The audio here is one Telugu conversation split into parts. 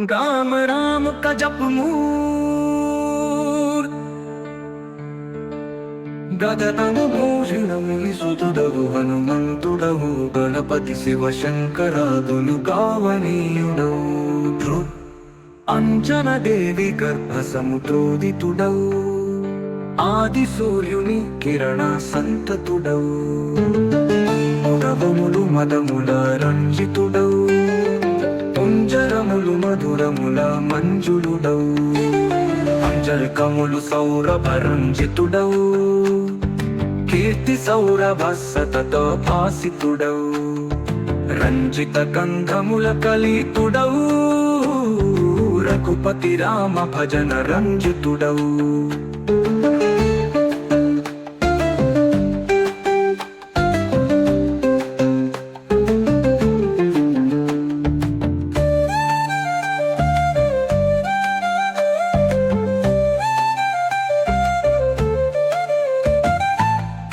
రామ రామ కజపమూర్ గగనము భూషణముని సుతుడవు హనుమంతుడవు గణపతి శివ శంకరాదులు కావనీయుడవు అంజన దేవి గర్భ సముద్రోదితుడవు ఆది సూర్యుని కిరణ సంతతుడవు మురవములు మదముల రంజితుడవు కుంజరములు మధురముల మంజులుడవు అంజల్కములు సౌరభ రంజితుడవు కీర్తి సౌరభ సతత భాసితుడవు రంజిత గంధముల కలితుడవు రఘుపతి రామ భజన రంజితుడవు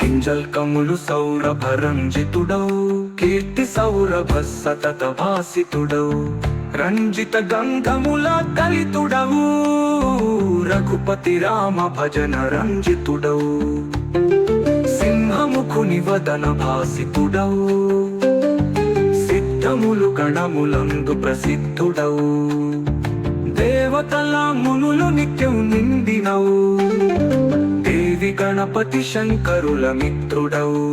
కింజల్కములు సౌరభ రంజితుడవు కీర్తి సౌరభ సతత భాసితుడవు రంజిత గంధముల కలితుడవు రఘుపతి రామ భజన రంజితుడవు సింహముఖుని వదన భాసితుడవు సిద్ధములు గణములందు ప్రసిద్ధుడవు దేవతల మునులు నిత్యం నిండినవు దేవి గణపతి శంకరుల మిత్రుడవు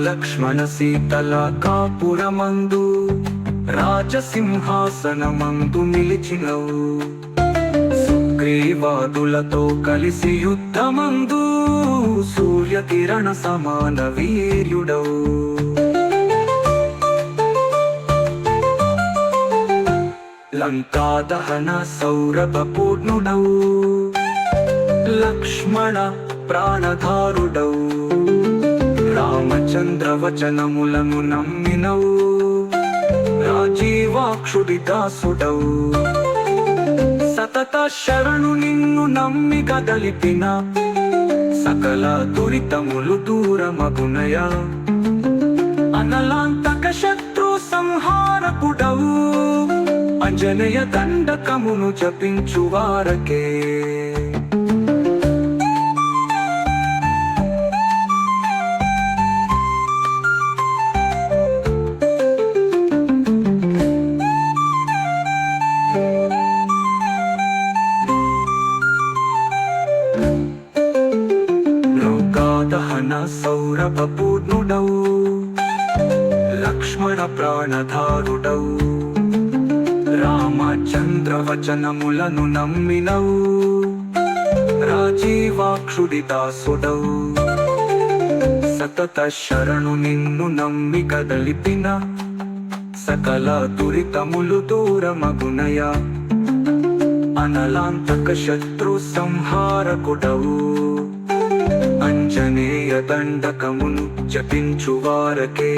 లక్ష్మణ సీతల కాపురమందు రాజసింహాసనమందు నిలిచినవు సుగ్రీవాదులతో కలిసి యుద్ధమందు సూర్యకిరణ సమాన వీర్యుడవు లంకాదహన సౌరభ పూర్ణుడవు లక్ష్మణ ప్రాణధారుడవు రామచంద్ర వచనములను నమ్మినవు రాజీవాక్షుడి దాసుడవు సతత శరణు నిన్ను నమ్మి కదలిపిన సకల దురితములు దూరమగునయ అనలాంతక శత్రు సంహారకుడవు అంజనేయ దండకమును జపించు వారకే దహన సౌరభ పూర్ణుడవు లక్ష్మణ ప్రాణధారుడవు రామచంద్ర వచనములను నమ్మినవు రాజీవాక్షుడి దాసుడవు సతత శరణు నిన్ను నమ్మి కదలిపిన సకల దురితములు దూరమగునయ అనలాంతక శత్రు సంహారకుడవు అంజనేయ దండకమును జపించు వారకే